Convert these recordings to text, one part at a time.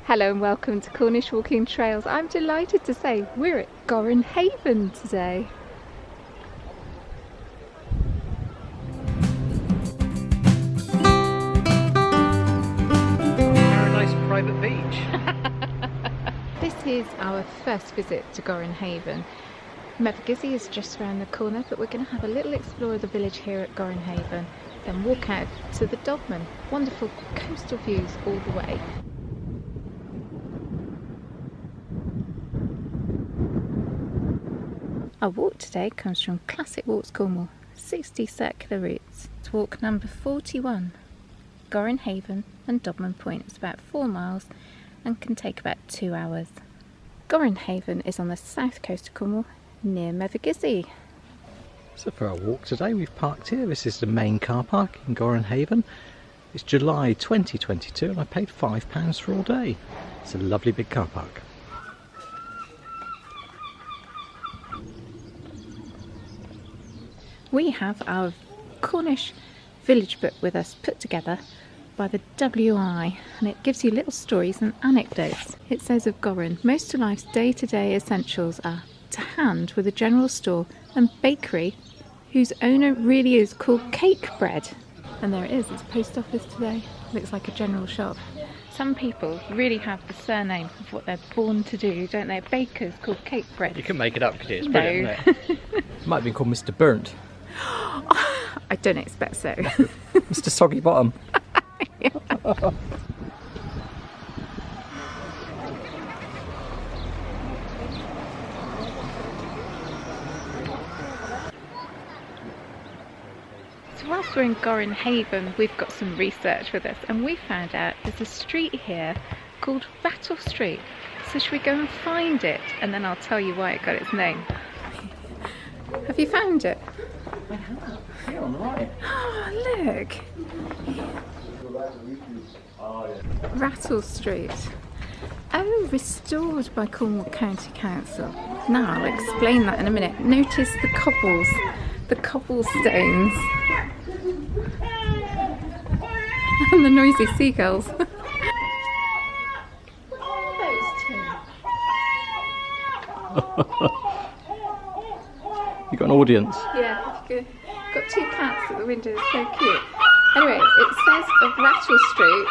Hello and welcome to Cornish Walking Trails. I'm delighted to say we're at Gorran Haven today. Paradise private beach. This is our first visit to Gorran Haven. Mevagissey is just around the corner, but we're going to have a little explore of the village here at Gorran Haven, then walk out to the Dodman. Wonderful coastal views all the way. Our walk today comes from Classic Walks Cornwall, 60 circular routes. It's walk number 41. Gorran Haven and Dodman Point is about 4 miles and can take about 2 hours. Gorran Haven is on the south coast of Cornwall, near Mevagissey. So for our walk today we've parked here. This is the main car park in Gorran Haven. It's July 2022 and I paid £5 for all day. It's a lovely big car park. We have our Cornish village book with us, put together by the WI, and it gives you little stories and anecdotes. It says of Gorran, most of life's day-to-day essentials are to hand with a general store and bakery whose owner really is called Cake Bread. And there it is, it's post office today. Looks like a general shop. Some people really have the surname of what they're born to do, don't they? Bakers called Cake Bread. You can make it up, could you? It's No. brilliant, isn't it? It might have been called Mr. Burnt. I don't expect so. Mr. Soggy Bottom. So whilst we're in Gorran Haven, we've got some research with us, and we found out there's a street here called Rattle Street. So should we go and find it, and then I'll tell you why it got its name. Have you found it? I have. Here on the right. Oh, look! Rattle Street. Oh, restored by Cornwall County Council. Now I'll explain that in a minute. Notice the cobblestones, and the noisy seagulls. What are those two? You got an audience. Yeah, good. Got 2 cats at the window, it's so cute. Anyway, it says of Rattle Street,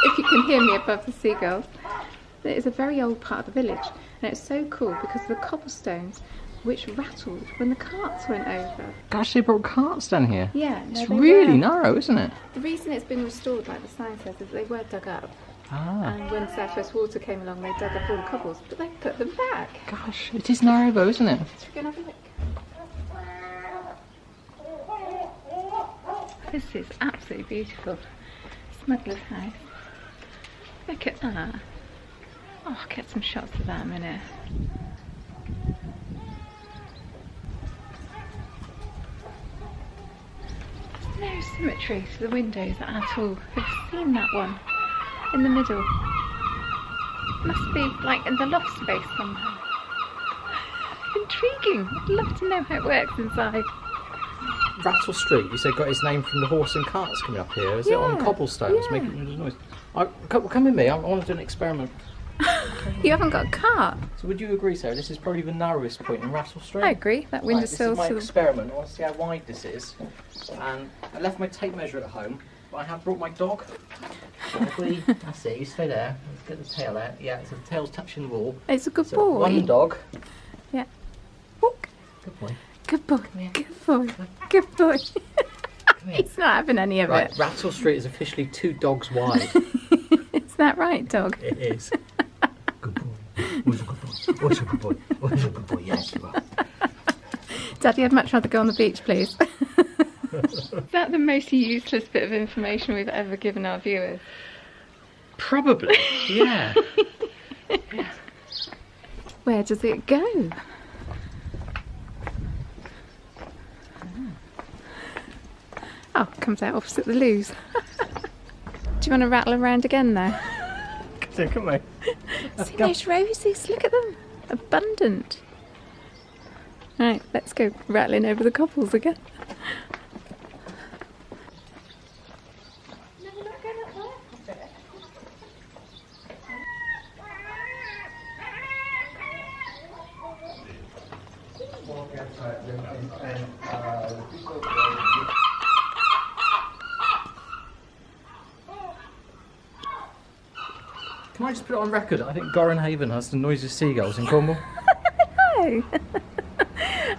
if you can hear me above the seagulls, that it's a very old part of the village, and it's so cool because of the cobblestones which rattled when the carts went over. Gosh, they brought carts down here. Yeah, no, It's they really were. narrow, isn't it? The reason it's been restored, like the sign says, is they were dug up. Ah. And when South West Water came along, they dug up all the cobbles, but they put them back. Gosh, it is narrow though, isn't it? Should we go and have a look? This is absolutely beautiful. Smuggler's House. Look at that. Oh, I'll get some shots of that in a minute. There's no symmetry to the windows at all. Have you seen that one? In the middle. Must be like in the loft space somehow. Intriguing. I'd love to know how it works inside. Rattle Street, you said got its name from the horse and carts coming up here. Is it on Yeah, cobblestones yeah. making noise? Come with me, I want to do an experiment. You haven't got a cart? So would you agree, Sarah, this is probably the narrowest point in Rattle Street? I agree. That Right, windowsill this is my to the... experiment. I want to see how wide this is. And I left my tape measure at home, but I have brought my dog. So that's it, you stay there. Let's get the tail out. Yeah, so the tail's touching the wall. It's a good So boy. one dog. Yeah. Walk. Good boy. Good boy. here. Good boy. Good boy. Come here. He's not having any of Right, it. Rattle Street is officially 2 dogs wide. Is that right, dog? It is. Good boy. Always a good boy. Always a good boy. Always a good boy. Yes, you are. Daddy, I'd much rather go on the beach, please. Is that the most useless bit of information we've ever given our viewers? Probably. Yeah. Where does it go? Oh, it comes out opposite the loos. Do you want to rattle around again now? So come on. See those roses? Look at them. Abundant. Right, let's go rattling over the cobbles again. Can I just put it on record? I think Gorran Haven has the noisiest seagulls in Cornwall. No.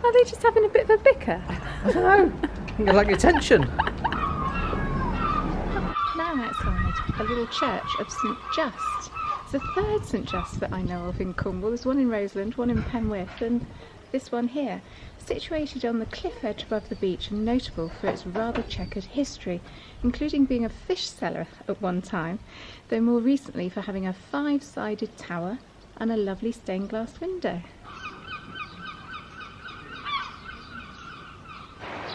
Are they just having a bit of a bicker? I don't know. I think they like the attention. Now outside a little church of St Just. It's the third St Just that I know of in Cornwall. There's one in Roseland, one in Penwith, and this one here. Situated on the cliff edge above the beach and notable for its rather checkered history, including being a fish seller at one time, though more recently for having a 5-sided tower and a lovely stained glass window.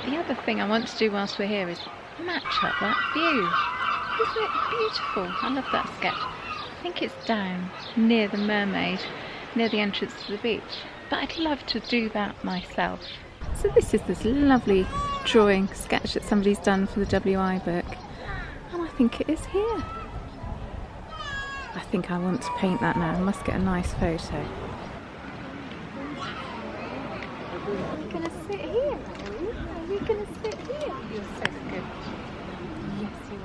The other thing I want to do whilst we're here is match up that view. Isn't it beautiful? I love that sketch. I think it's down near the mermaid, near the entrance to the beach. But I'd love to do that myself. So this is this lovely drawing sketch that somebody's done for the WI book. And I think it is here. I think I want to paint that now. I must get a nice photo. Are you going to sit here? Are you going to sit here? You're so good. Yes, you are.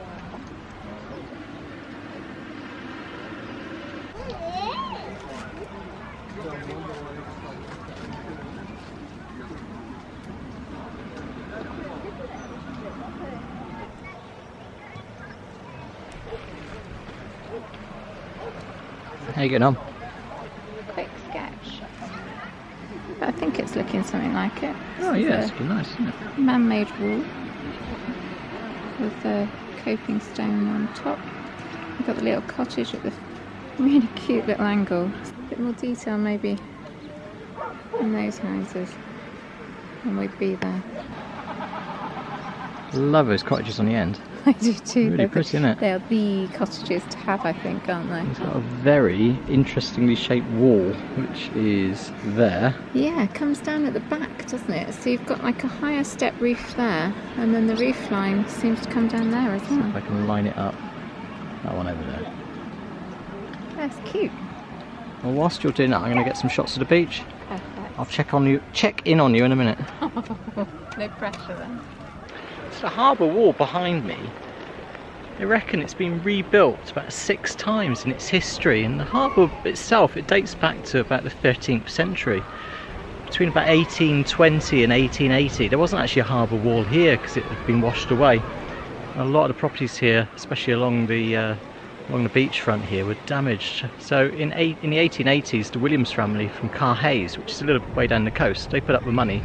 How you getting on? Quick sketch. But I think it's looking something like it. Oh yeah, it's nice, isn't it? Man-made wall with the coping stone on top. We've got the little cottage at the really cute little angle. A bit more detail maybe in those houses than we'd be there. Love those cottages on the end. I do too. Really pretty, isn't it? They are the cottages to have, I think, aren't they? It's got a very interestingly shaped wall, which is there. Yeah, it comes down at the back, doesn't it? So you've got like a higher step roof there, and then the roof line seems to come down there as well. If I can line it up. That one over there. That's cute. Well, whilst you're doing that, I'm going to get some shots of the beach. Perfect. I'll check in on you in a minute. No pressure then. It's the harbour wall behind me. They reckon it's been rebuilt about 6 times in its history, and the harbour itself, it dates back to about the 13th century. Between about 1820 and 1880, there wasn't actually a harbour wall here because it had been washed away. A lot of the properties here, especially along the beachfront here, were damaged. So in the 1880s, the Williams family from Carhays, which is a little way down the coast, they put up the money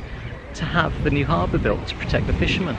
to have the new harbour built to protect the fishermen.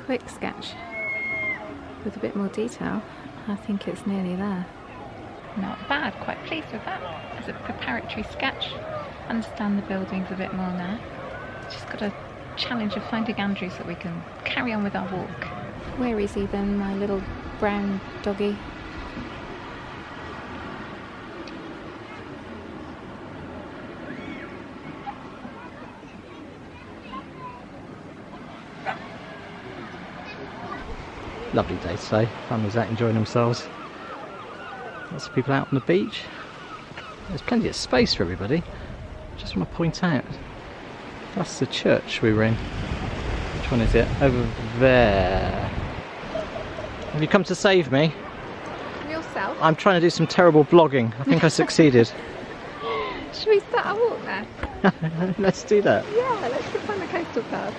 Quick sketch with a bit more detail. I think it's nearly there. Not bad, quite pleased with that. As a preparatory sketch, understand the buildings a bit more now. Just got a challenge of finding Andrew so we can carry on with our walk. Where is he then, my little brown doggy? Lovely day today. Families out enjoying themselves. Lots of people out on the beach. There's plenty of space for everybody. Just want to point out, that's the church we were in. Which one is it? Over there. Have you come to save me? Yourself? I'm trying to do some terrible vlogging. I think I succeeded. Should we start our walk now? Let's do that. Yeah, let's go find the coastal path.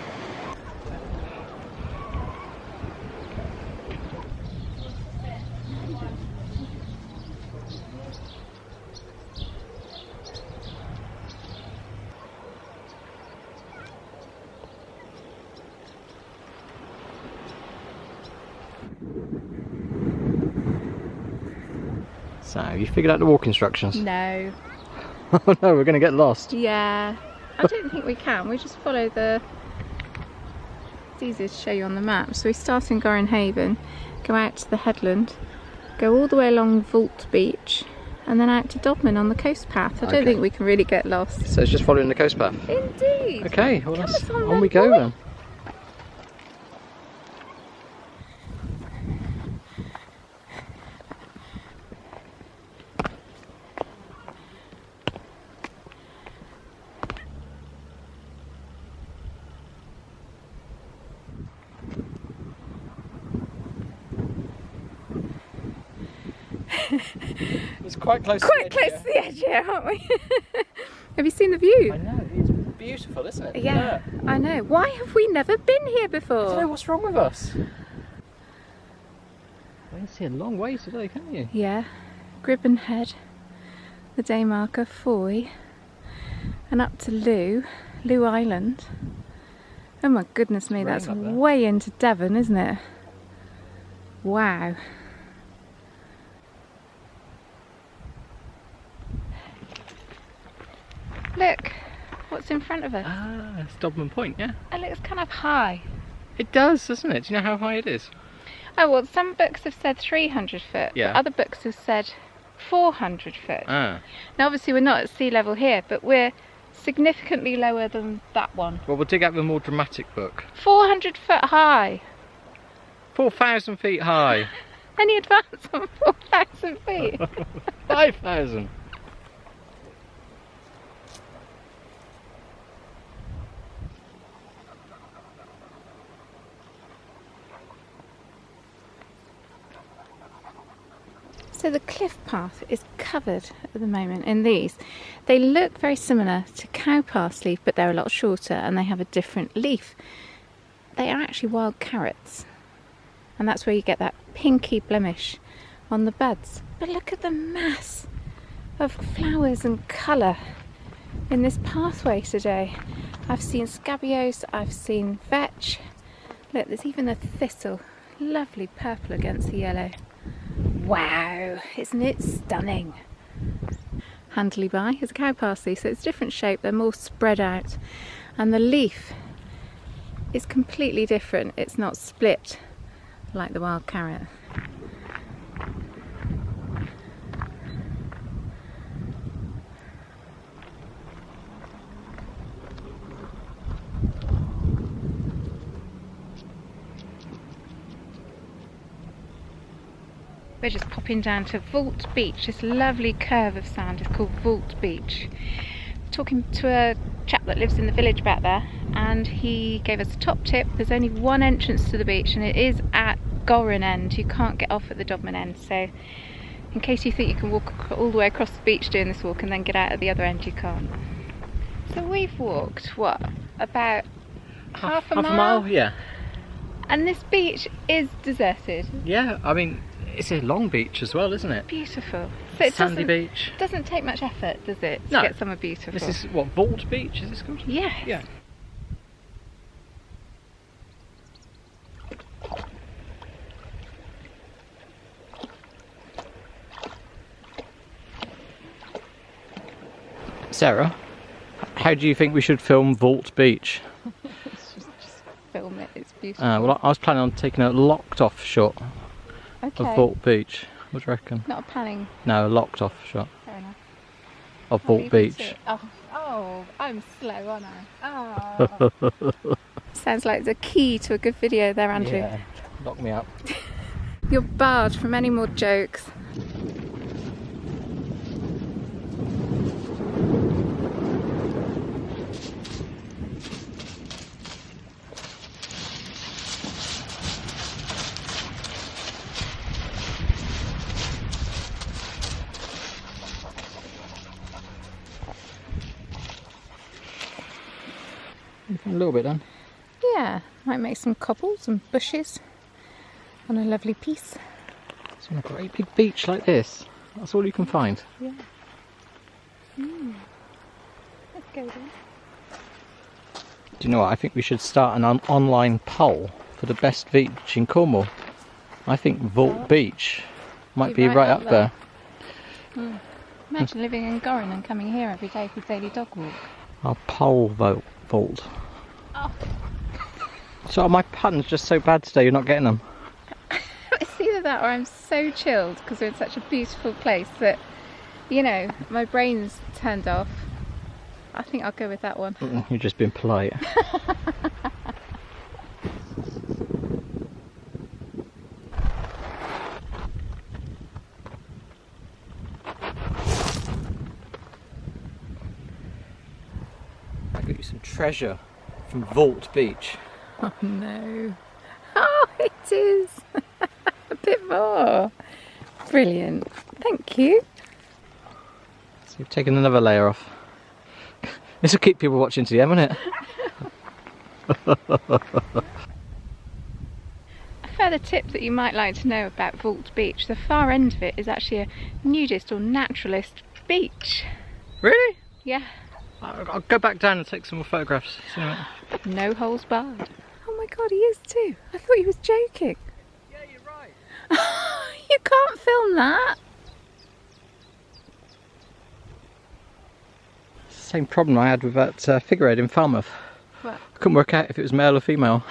So, you figured out the walk instructions? No. Oh no, we're going to get lost. Yeah. I don't think we can. We just follow the... It's easier to show you on the map. So we start in Gorran Haven, go out to the headland, go all the way along Vault Beach, and then out to Dodman on the coast path. I don't think we can really get lost. So it's just following the coast path? Indeed. Okay, well that's on we go then. It's quite close to the edge here, aren't we? Have you seen the view? I know, it's beautiful, isn't it? Yeah, I know. Why have we never been here before? I don't know what's wrong with us. You can see a long way today, can't you? Yeah. Gribben Head, the day marker, Foy, and up to Lou Island. Oh my goodness me, that's way into Devon, isn't it? Wow. Look, what's in front of us? Ah, it's Dodman Point, yeah? It looks kind of high. It does, doesn't it? Do you know how high it is? Oh, well, some books have said 300 foot, yeah. But other books have said 400 foot. Ah. Now, obviously, we're not at sea level here, but we're significantly lower than that one. Well, we'll dig out the more dramatic book. 400 foot high. 4,000 feet high. Any advance on 4,000 feet? 5,000. So the cliff path is covered at the moment in these. They look very similar to cow parsley, but they're a lot shorter and they have a different leaf. They are actually wild carrots, and that's where you get that pinky blemish on the buds. But look at the mass of flowers and colour in this pathway today. I've seen scabious, I've seen vetch. Look, there's even a thistle, lovely purple against the yellow. Wow, isn't it stunning? Handley by is a cow parsley, so it's a different shape, they're more spread out, and the leaf is completely different. It's not split like the wild carrot. We're just popping down to Vault Beach. This lovely curve of sand is called Vault Beach. Talking to a chap that lives in the village back there, and he gave us a top tip. There's only one entrance to the beach, and it is at Gorran end. You can't get off at the Dodman end, so in case you think you can walk all the way across the beach doing this walk and then get out at the other end, you can't. So we've walked, what, about half a mile? Yeah. And this beach is deserted. Yeah, I mean, it's a long beach as well, isn't it? Beautiful. So it sandy beach. Doesn't take much effort, does it, to get somewhere beautiful? This is what, Vault Beach is this called? Yes. Yeah. Sarah, how do you think we should film Vault Beach? just film it, it's beautiful. Well, I was planning on taking a locked off shot. Okay. Of Vault Beach. What do you reckon? Not a panning. No, a locked off shot. Fair enough. Of Vault Beach. Oh, I'm slow, aren't I? Oh. Sounds like the key to a good video there, Andrew. Yeah, lock me up. You're barred from any more jokes. A little bit done. Yeah, might make some cobbles and bushes on a lovely piece. It's on a great big beach like this. That's all you can find. Yeah. Let's go then. Do you know what? I think we should start an online poll for the best beach in Cornwall. I think Vault Beach might be right up there. Imagine living in Gorran and coming here every day for daily dog walk. Our pole vault. Oh. So are my puns just so bad today you're not getting them? It's either that or I'm so chilled because we're in such a beautiful place that, you know, my brain's turned off. I think I'll go with that one. You're just being polite. I got you some treasure from Vault Beach. Oh no. Oh, it is. A bit more. Brilliant. Thank you. So you've taken another layer off. This will keep people watching to the end, won't it? A further tip that you might like to know about Vault Beach, the far end of it is actually a nudist or naturalist beach. Really? Yeah. I'll go back down and take some more photographs. No holes barred. Oh my god, he is too. I thought he was joking. Yeah, you're right. You can't film that. It's the same problem I had with that figurehead in Falmouth. What? I couldn't work out if it was male or female.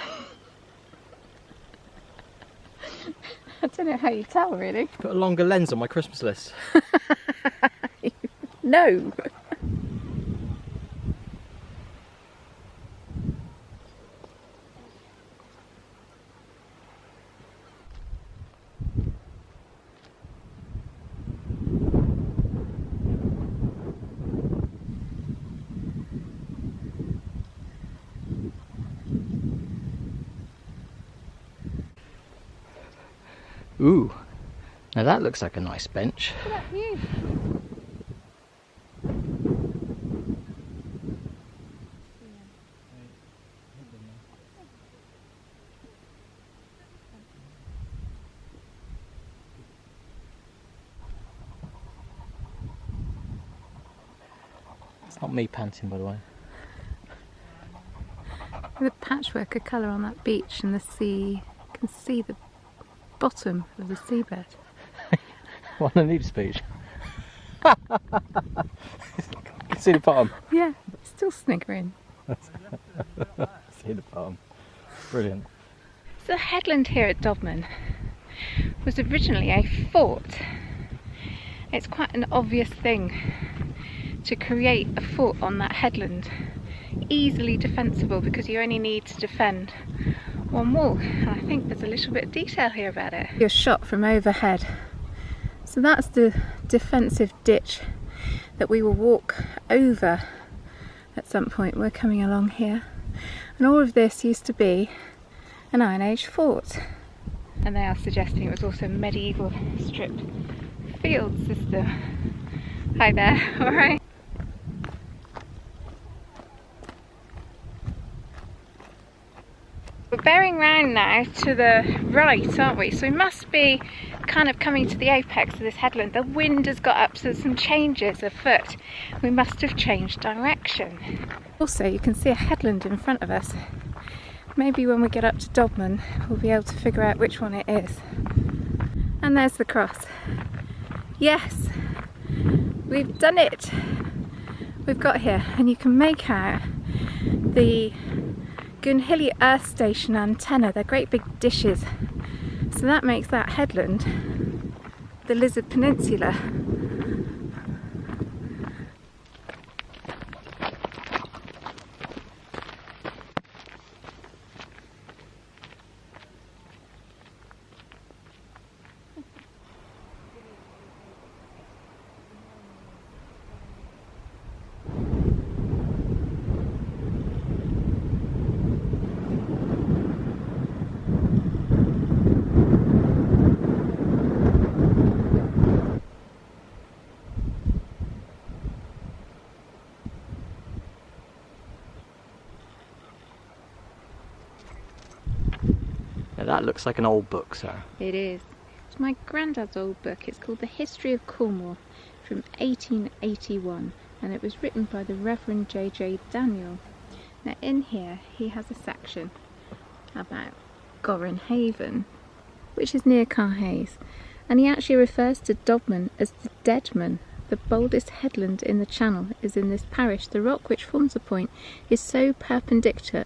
I don't know how you tell, really. Put a longer lens on my Christmas list. No. Ooh, now that looks like a nice bench. What about you? It's not me panting, by the way. The patchwork of colour on that beach and the sea, you can see the bottom of the seabed. What a neat speech. See the bottom? Yeah, still sniggering. See the bottom. Brilliant. So the headland here at Dodman was originally a fort. It's quite an obvious thing to create a fort on that headland. Easily defensible because you only need to defend one wall, and I think there's a little bit of detail here about it. You're shot from overhead, so that's the defensive ditch that we will walk over at some point. We're coming along here, and all of this used to be an Iron Age fort, and they are suggesting it was also a medieval stripped field system. Hi there. All right. We're bearing round now to the right, aren't we? So we must be kind of coming to the apex of this headland. The wind has got up, so there's some changes afoot. We must have changed direction. Also, you can see a headland in front of us. Maybe when we get up to Dodman, we'll be able to figure out which one it is. And there's the cross. Yes, we've done it. We've got here, and you can make out the Gunhilly Earth Station antenna. They're great big dishes. So that makes that headland the Lizard Peninsula. Yeah, that looks like an old book, Sarah. It is. It's my granddad's old book. It's called The History of Cornwall from 1881, and it was written by the Reverend J.J. Daniel. Now in here he has a section about Gorran Haven, which is near Carhays, and he actually refers to Dodman as the Deadman. The boldest headland in the channel is in this parish. The rock which forms the point is so perpendicular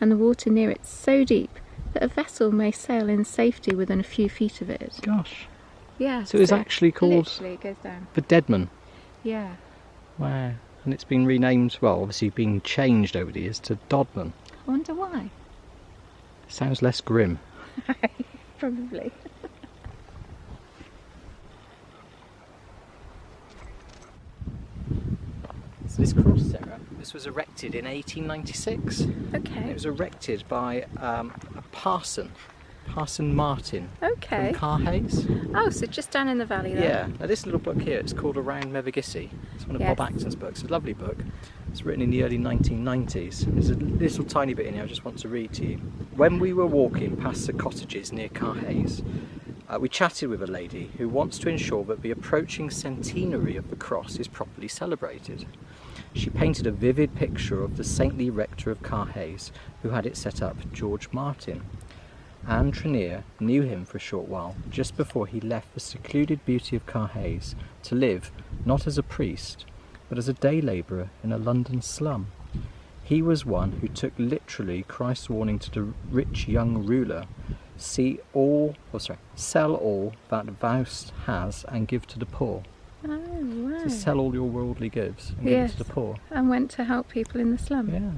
and the water near it so deep that a vessel may sail in safety within a few feet of it. Gosh. Yeah. So it's actually called literally it goes down. the Deadman. Yeah. Wow. And it's been renamed, well, obviously been changed over the years to Dodman. I wonder why. Sounds less grim. Probably. So this cross, Sarah, this was erected in 1896. Okay. It was erected by a parson, Parson Martin, Okay. from Carhays. Oh, so just down in the valley there. Yeah. Now this little book here, it's called Around Mevagissey. It's one of Yes. Bob Acton's books. It's a lovely book. It's written in the early 1990s. There's a little tiny bit in here I just want to read to you. When we were walking past the cottages near Carhays, we chatted with a lady who wants to ensure that the approaching centenary of the cross is properly celebrated. She painted a vivid picture of the saintly rector of Carhays who had it set up, George Martin. Anne Trenier knew him for a short while, just before he left the secluded beauty of Carhays to live not as a priest, but as a day labourer in a London slum. He was one who took literally Christ's warning to the rich young ruler, sell all that thou has and give to the poor. Oh, wow. To sell all your worldly goods and Yes. give it to the poor. And went to help people in the slum. Yeah.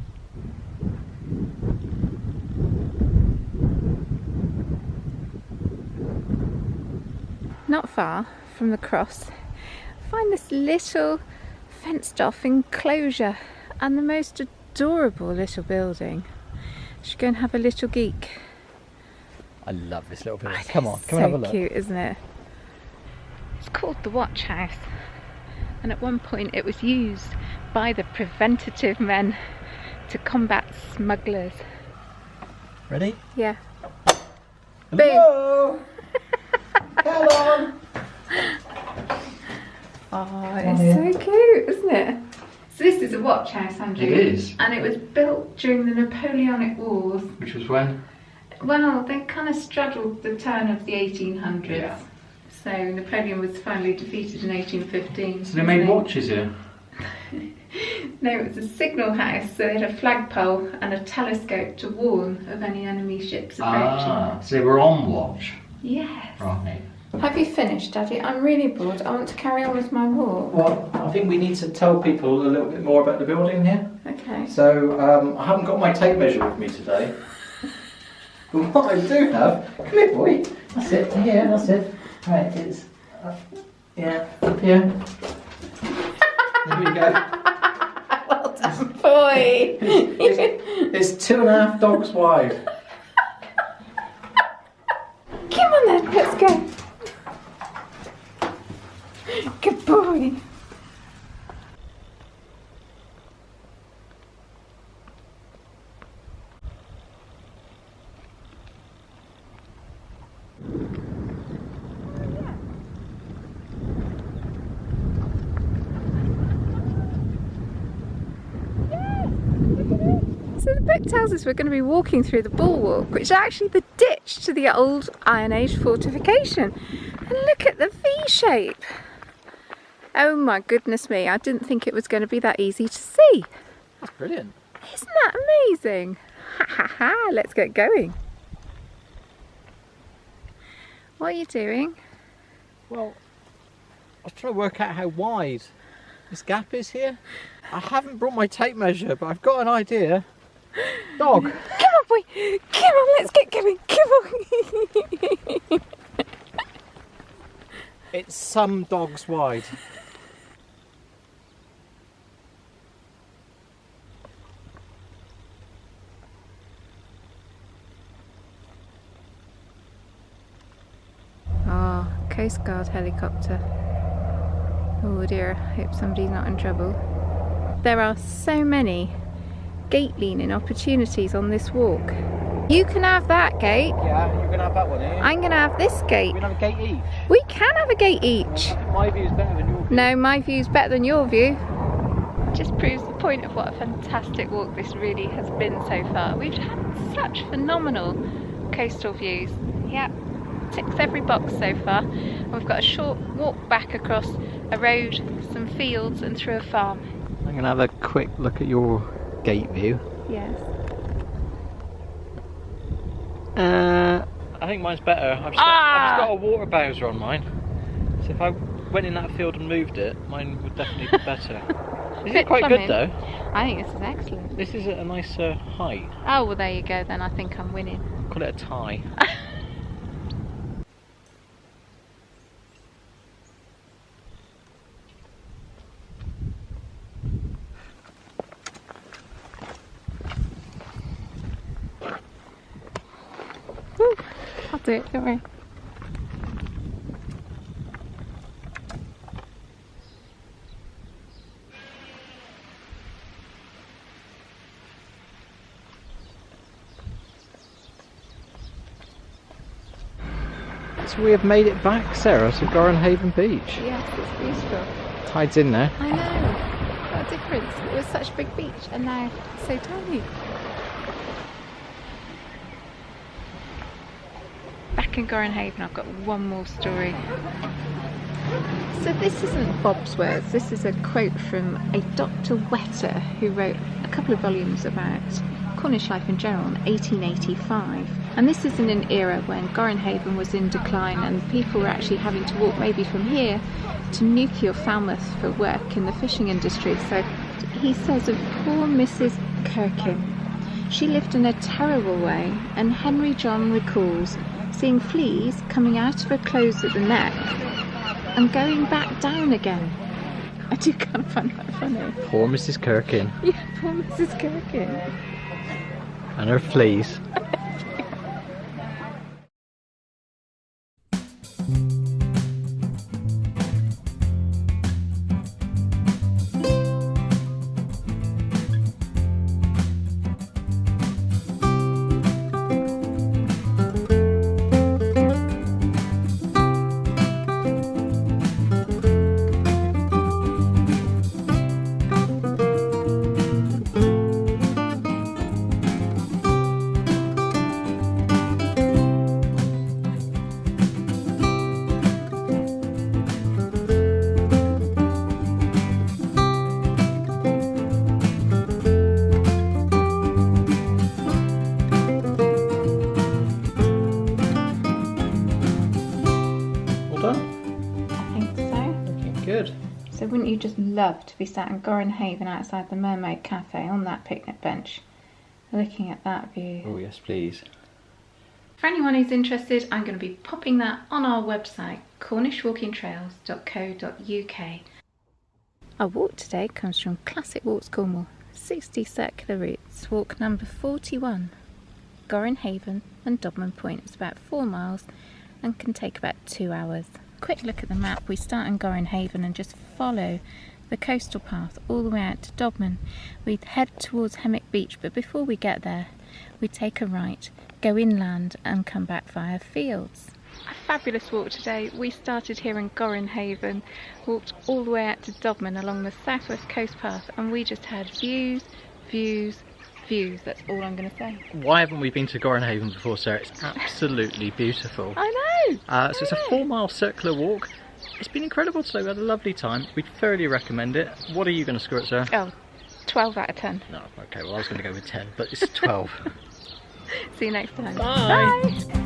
Not far from the cross, find this little fenced off enclosure and the most adorable little building. Should go and have a little geek. I love this little village. Oh, Come on, it's come and have a so look. cute, isn't it? It's called the Watch House, and at one point it was used by the preventative men to combat smugglers. Ready? Yeah. Hello! Come on! Oh, it's so cute, isn't it? So this is a watch house, Andrew. It is. And it was built during the Napoleonic Wars. Which was when? Well, they kind of straddled the turn of the 1800s. Yeah. So Napoleon was finally defeated in 1815. So they made watches here? No, it was a signal house, so they had a flagpole and a telescope to warn of any enemy ships approaching. So they were on watch. Yes. Right. Have you finished, Daddy? I'm really bored. I want to carry on with my walk. Well, I think we need to tell people a little bit more about the building here. Okay. So, I haven't got my tape measure with me today. But what I do have, come here boy, that's it, here, that's it. Right, it's, yeah, up here. There we go. Well done, boy. It's 2.5 dogs wide. Come on then, let's go. Good boy. So the book tells us we're going to be walking through the Bulwark, which is actually the ditch to the old Iron Age fortification. And look at the V shape. Oh my goodness me, I didn't think it was going to be that easy to see. That's brilliant. Isn't that amazing? Ha ha ha, let's get going. What are you doing? Well, I was trying to work out how wide this gap is here. I haven't brought my tape measure, but I've got an idea. Dog! Come on boy, come on, let's get going, come on. It's some dogs wide. Oh, Coast Guard helicopter. Oh dear, hope somebody's not in trouble. There are so many gate leaning opportunities on this walk. You can have that gate. Yeah, you're going to have that one, are you? I'm going to have this gate. We're going to have a gate each. We can have a gate each. I think my view is better than your view. No, my view's better than your view. Just proves the point of what a fantastic walk this really has been so far. We've had such phenomenal coastal views. Yep, ticks every box so far. And we've got a short walk back across a road, some fields and through a farm. I'm going to have a quick look at your gate view. Yes. I think mine's better. I've just got a water bowser on mine. So if I went in that field and moved it, mine would definitely be better. This is quite good though. I think this is excellent. This is at a nicer height. Oh, well there you go then. I think I'm winning. Call it a tie. Woo, I'll do it, don't worry. So we have made it back, Sarah, to Gorran Haven Beach. Yes, it's beautiful. Tide's in there. I know. What a difference. It was such a big beach and now so tiny. Back in Gorran Haven, I've got one more story. So this isn't Bob's words. This is a quote from a Dr. Wetter who wrote a couple of volumes about Cornish life in general in 1885. And this is in an era when Gorran Haven was in decline and people were actually having to walk maybe from here to nuclear Falmouth for work in the fishing industry. So he says of poor Mrs Kerkin, she lived in a terrible way, and Henry John recalls seeing fleas coming out of her clothes at the neck and going back down again. I do kind of find that funny. Poor Mrs Kerkin. Yeah, poor Mrs Kerkin. And her fleas. So wouldn't you just love to be sat in Gorran Haven outside the Mermaid Cafe on that picnic bench, looking at that view? Oh yes, please. For anyone who's interested, I'm going to be popping that on our website, cornishwalkingtrails.co.uk. Our walk today comes from Classic Walks Cornwall, 60 circular routes, walk number 41, Gorran Haven and Dodman Point. It's about 4 miles and can take about 2 hours. Quick look at the map. We start in Gorran Haven and just follow the coastal path all the way out to Dodman. We'd head towards Hemmock Beach, but before we get there we take a right, go inland and come back via fields. A fabulous walk today. We started here in Gorran Haven, walked all the way out to Dodman along the southwest coast path, and we just had views, views, views. That's all I'm going to say. Why haven't we been to Gorran Haven before, Sarah? It's absolutely beautiful. I know! So it's a 4-mile circular walk. It's been incredible today. We had a lovely time. We'd thoroughly recommend it. What are you going to score it, Sarah? Oh, 12 out of 10. No, okay, well I was going to go with 10, but it's 12. See you next time. Bye. Bye.